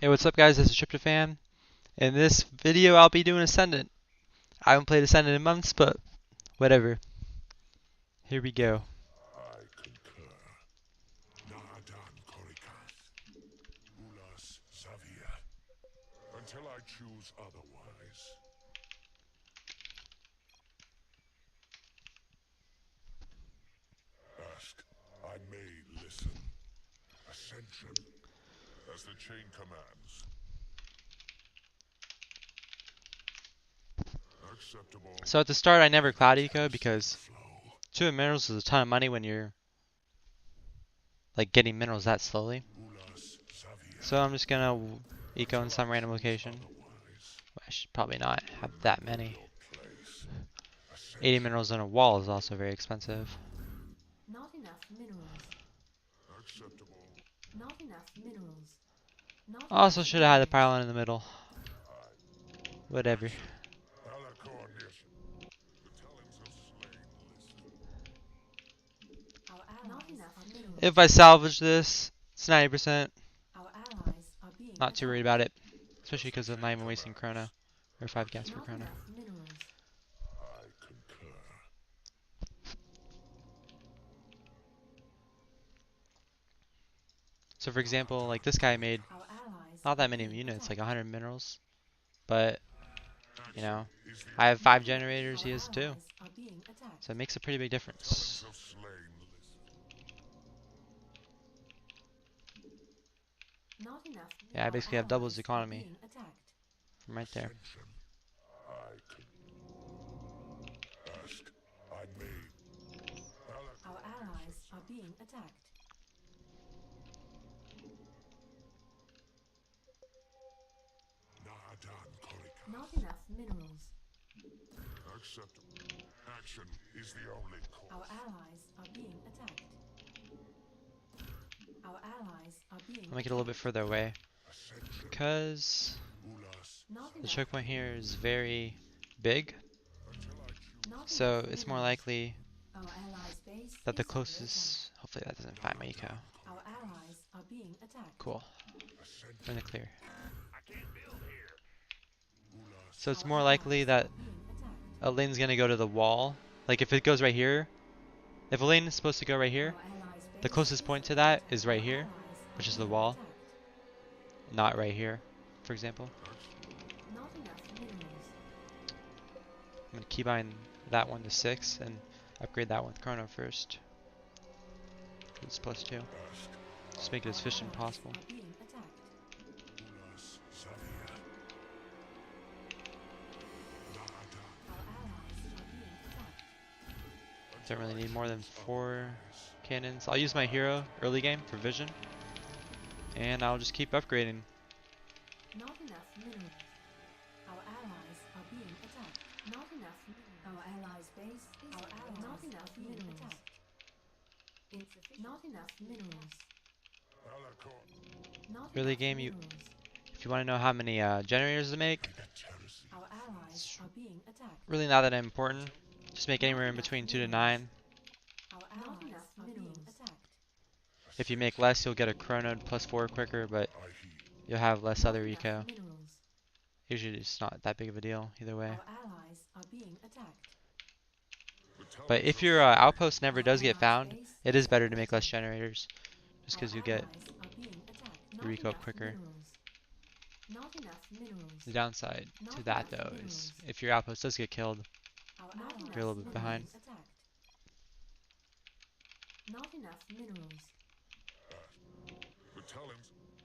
Hey, what's up guys, this is Tryptophan. In this video I'll be doing Ascendant. I haven't played Ascendant in months, but whatever. Here we go. I concur. Nadan Korikath. Ulas Zavia. Until I choose otherwise. Ask, I may listen. Ascension, as the chain commands. Acceptable. So at the start I never Cloud Eco because 2 minerals is a ton of money when you're like getting minerals that slowly. So I'm just gonna Eco in some random location. Well, I should probably not have that many. 80 minerals on a wall is also very expensive. Not enough minerals. Acceptable. Not enough minerals. Not Also should have had the pylon in the middle. Whatever. If I salvage this, it's 90%. Not too worried about it, especially because I'm not even wasting chrono, or 5 gas per chrono. So for example, like this guy made not that many units, like 100 minerals, but you know, I have 5 generators, he has 2, so it makes a pretty big difference. Yeah, I basically have double his economy from right there. Our allies are being attacked. Not enough minerals. Acceptable. Action is the only course. Our allies are being attacked. Our allies are being I'll make it a little bit further away because the choke point here is very big, so it's more likely that the closest, hopefully that doesn't find my eco. Our allies are being attacked. Cool. We're in the clear. So it's more likely that a lane's gonna go to the wall. Like if it goes right here, if a lane is supposed to go right here, the closest point to that is right here, which is the wall, not right here, for example. I'm gonna keybind that one to 6 and upgrade that one with chrono first. It's +2. Just make it as efficient as possible. Don't really need more than 4 cannons. I'll use my hero early game for vision, and I'll just keep upgrading. Not enough minerals. Our allies are being attacked. Not enough. Our allies' base. Our allies. Not enough minerals. Not enough minerals. Early game, if you want to know how many generators to make, Our allies are being attacked. really not that important. Just make anywhere in between 2 to 9. Our allies are being attacked. If you make less, you'll get a chrono +4 quicker, but you'll have less other eco. Usually it's not that big of a deal either way. Our allies are being attacked. But if your outpost never does get found, it is better to make less generators, just because you get your eco up quicker. The downside to that though is if your outpost does get killed, you're a little bit behind. Not enough minerals.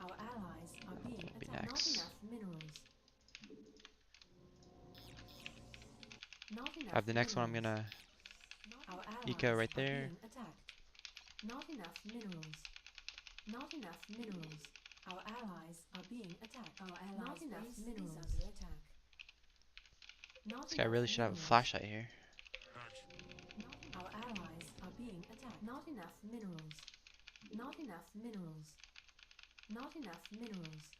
Our allies are being attacked. Be next. Not enough minerals. Not enough I have the next one. I'm minerals. gonna Our eco allies right are there. being attacked. Not enough minerals. Not enough minerals. Our allies are being attacked. Our allies not enough minerals. Is under attack. Not This guy enough really should have a minerals. flashlight here. Our allies are being attacked. Not enough minerals. Not enough minerals. Not enough minerals.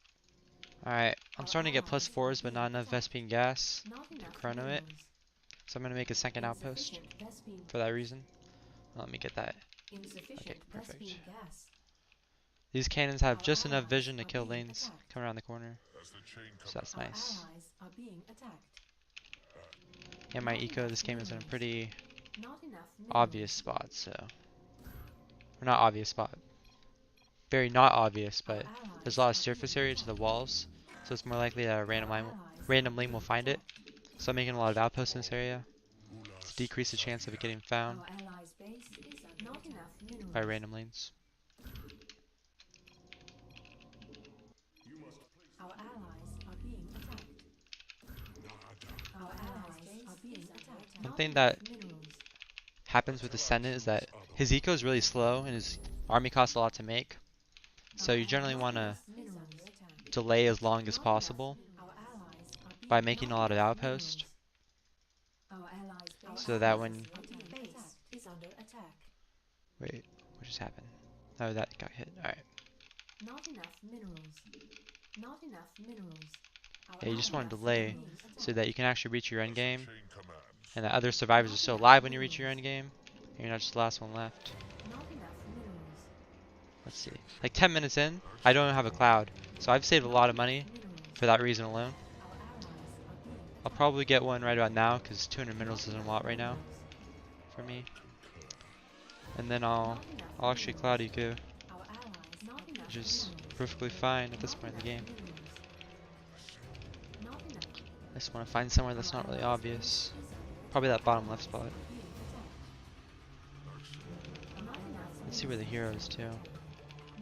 Alright, I'm starting to get +4s, but not enough Vespine gas Not to enough chrono it. minerals. So I'm gonna make a second outpost for that reason. Let me get that. Insufficient Okay, perfect. Vespine gas. These cannons have just enough vision to kill lanes coming around the corner, As the chain so that's Our nice. allies are being attacked. And my eco, this game is in a pretty Not enough obvious minerals. spot, so. Or not obvious spot. Very not obvious, Our but there's allies a lot are of surface being area to the attacked. walls, so it's more likely that a Our allies random are lane will being find it. attacked. So I'm making a lot of outposts in this area to Ulas decrease the chance of it getting found Our allies' base is not enough minerals. by random lanes. Our allies are being attacked. Our allies are being attacked. One Not thing enough that minerals. happens with Ascendant is that his eco is really slow and his army costs a lot to make. So you generally want to Minerals. delay as long as possible Our allies are being by making a lot of outposts, Our allies' base so that when base is under attack. wait, what just happened? Oh, that got hit. All right. Not enough minerals. Not enough minerals. Our Yeah, you just want to allies delay are being so attacked. that you can actually reach your end game, chain commands. and the other survivors are still alive when you reach your end game, and you're not just the last one left. Not enough minerals. Let's see. Like 10 minutes in, I don't have a cloud, so I've saved a lot of money for that reason alone. Our allies are being I'll probably get one right about now because 200 minerals isn't a lot right now for me. And then I'll actually cloud eco, Our allies not enough which is minerals. perfectly fine at this point in the game. Not enough. I just want to find somewhere that's not really obvious. Probably that bottom left spot. Let's see where the hero is too.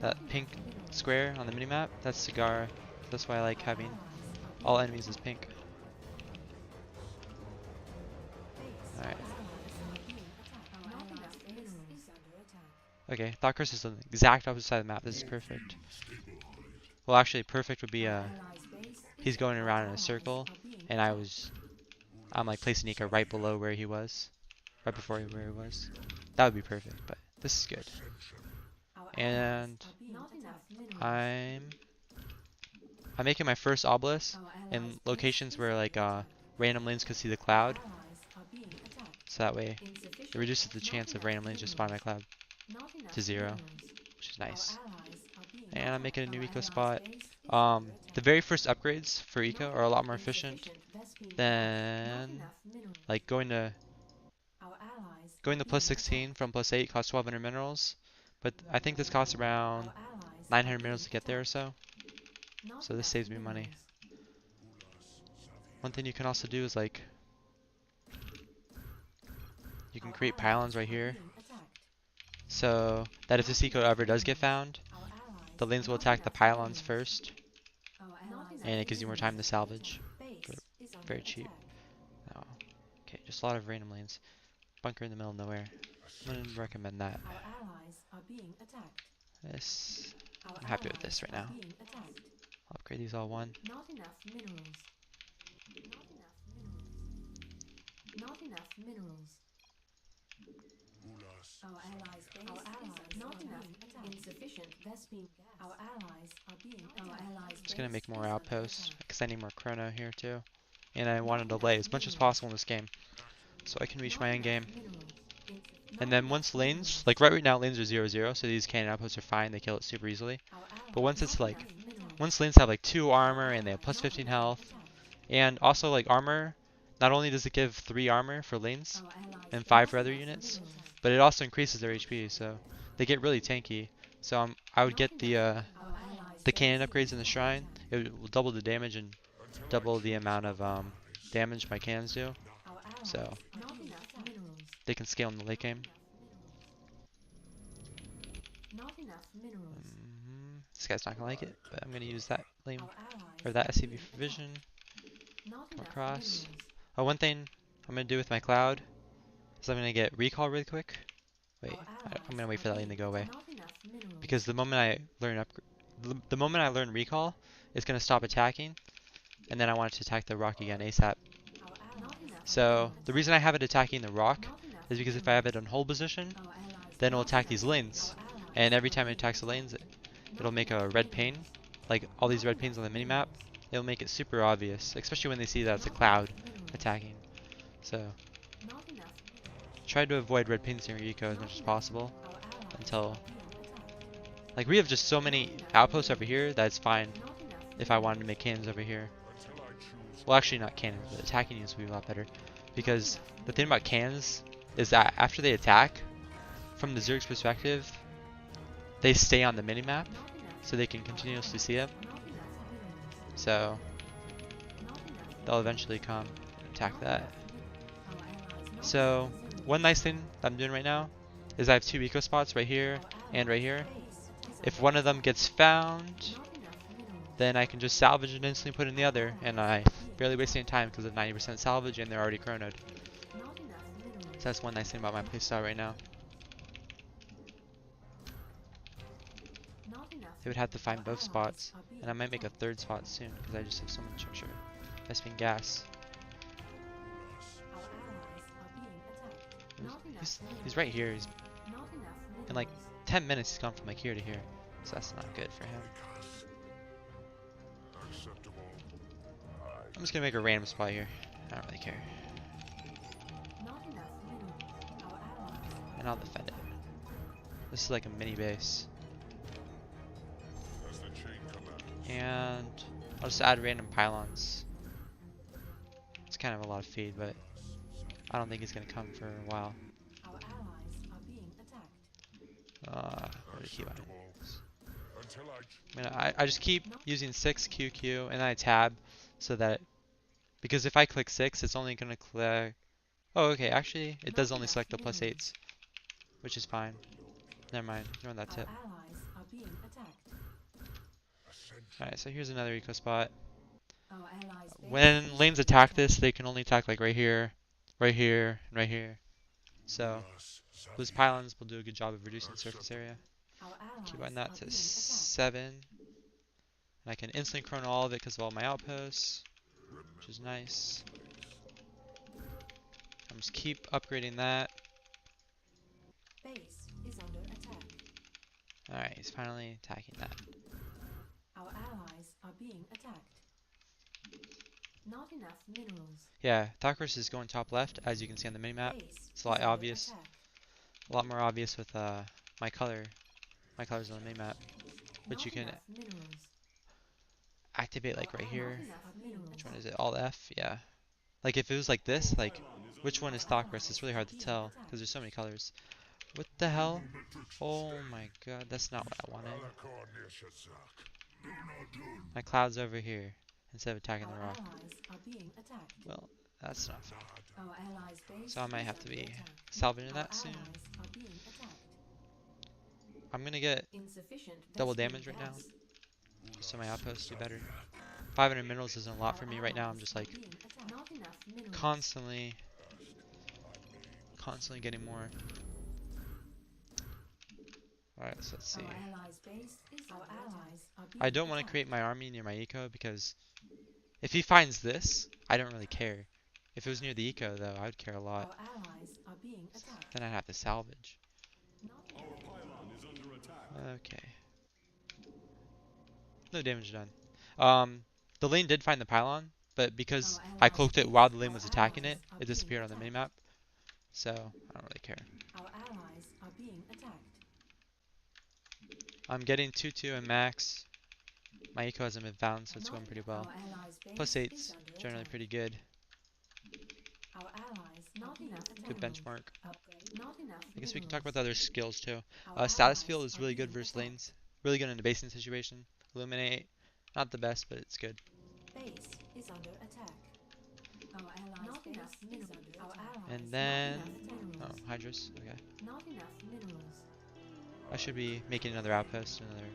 That pink square on the minimap, that's Cigar. That's why I like having all enemies as pink. Alright. Okay, Thought Curse is on the exact opposite side of the map. This is perfect. Well, actually, perfect would be he's going around in a circle, and I'm like placing Nika right below where he was, right before where he was. That would be perfect, but this is good. And I'm making my first obelisk in locations where like random lanes could see the cloud, so that way it reduces the chance of random lanes just spawning my cloud to 0, which is nice. And I'm making a new eco spot. The very first upgrades for eco are a lot more efficient than like going to plus 16 from plus 8 costs 1200 minerals, but I think this costs around 900 minerals to get there or so. So this saves me money. One thing you can also do is like you can create pylons right here, so that if this eco ever does get found, the lanes will attack the pylons first, and it gives you more time to salvage. Very cheap. Oh, okay, just a lot of random lanes. Bunker in the middle of nowhere. I'm gonna recommend that. This, I'm happy with this right now. I'll upgrade these all one. Not enough minerals. Not enough minerals. Ulas Our allies' base not enough. Insufficient Vespine gas. Our allies are being. Our allies' Just gonna make more outposts because I need more chrono here too, and I want to delay as much as possible in this game so I can reach my end game. And then once lanes, like right now lanes are 0-0, so these cannon outposts are fine, they kill it super easily. But once it's like, once lanes have like 2 armor and they have plus 15 health, and also like armor, not only does it give 3 armor for lanes and 5 for other units, but it also increases their HP, so they get really tanky. So I would get the cannon upgrades in the shrine. It will double the damage and double the amount of damage my cannons do, so they can scale in the late game. This guy's not gonna like it, but I'm gonna use that lane or that SCV for vision. Come across. Oh, one thing I'm gonna do with my cloud is I'm gonna get recall really quick. Wait, I'm gonna wait for that lane to go away because the moment I learn recall, it's gonna stop attacking, and then I want it to attack the rock again ASAP. So the reason I have it attacking the rock is because if I have it on hold position, then it'll attack these lanes, and every time it attacks the lanes, it'll make a red pane, like all these red panes on the minimap. It'll make it super obvious, especially when they see that it's a cloud attacking. So try to avoid red panes near your eco as much as possible until Like, we have just so many outposts over here that it's fine if I wanted to make cannons over here. Well, actually not cannons, but attacking units would be a lot better. Because the thing about cannons is that after they attack, from the Zerg's perspective, they stay on the minimap, so they can continuously see it. So they'll eventually come and attack that. So one nice thing that I'm doing right now is I have two eco spots right here and right here. If one of them gets found, then I can just salvage and instantly put in the other, and I barely waste any time because of 90% salvage and they're already chronoed. So that's one nice thing about my playstyle right now. They would have to find both spots, and I might make a third spot soon because I just have so much extra Vespene gas. He's right here. He's in like 10 minutes. He's gone from like here to here, so that's not good for him. I'm just gonna make a random spot here. I don't really care, and I'll defend it. This is like a mini base. And I'll just add random pylons. It's kind of a lot of feed, but I don't think he's gonna come for a while. Where do keep I just keep using 6 QQ and then I tab so that, because if I click 6, it's only gonna click. Oh, okay. Actually, it does only select the +8s, which is fine. Never mind. Ignore that tip. Alright, so here's another eco spot. When lanes attack this, they can only attack like right here, right here, and right here. So those pylons will do a good job of reducing surface area. Keep on that to 7. And I can instantly chrono all of it because of all my outposts, which is nice. I'm just keep upgrading that. Alright, he's finally attacking that. Our allies are being attacked. Not enough minerals. Yeah, attack course is going top left, as you can see on the minimap. It's a lot obvious. A lot more obvious with my colors on the minimap, which you can activate like right here. Which one is it? Alt F? Yeah. Like if it was like this, like which one is stock versus? It's really hard to tell because there's so many colors. What the hell? Oh my god, that's not what I wanted. My cloud's over here instead of attacking the rock. Well, that's not fun. So I might have to be salvaging that soon. I'm gonna get double damage right now, so my outposts do better. 500 minerals isn't a lot for me right now. I'm just like constantly getting more. Alright, so let's see. I don't want to create my army near my eco because if he finds this, I don't really care. If it was near the eco though, I would care a lot. Then I'd have to salvage. Okay. No damage done. The lane did find the pylon, but because I cloaked it while the lane was attacking it, it disappeared on the minimap. So I don't really care. I'm getting 2-2 and max. My eco hasn't been found, so it's going pretty well. +8's generally pretty good. Good benchmark. I guess we can talk about the other skills too. Status field is really good versus lanes. Really good in a basing situation. Illuminate, not the best, but it's good. And then, oh, Hydras. Okay. I should be making another outpost, another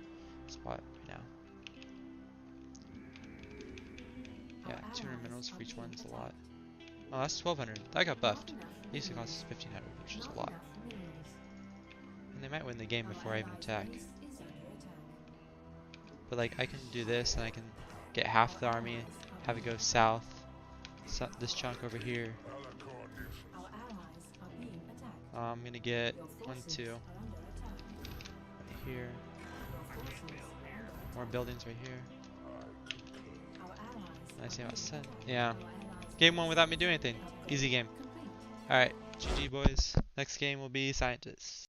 spot right now. Yeah, 200 minerals for each one is a lot. Oh, that's 1200. That got buffed. It used to cost 1500, which is a lot. And they might win the game before I even attack. But like, I can do this, and I can get half the army, have it go south. So this chunk over here. I'm gonna get 1, 2. Right here. More buildings right here. I see how it's set. Yeah. Game 1 without me doing anything. Easy game. Alright, GG boys. Next game will be Scientists.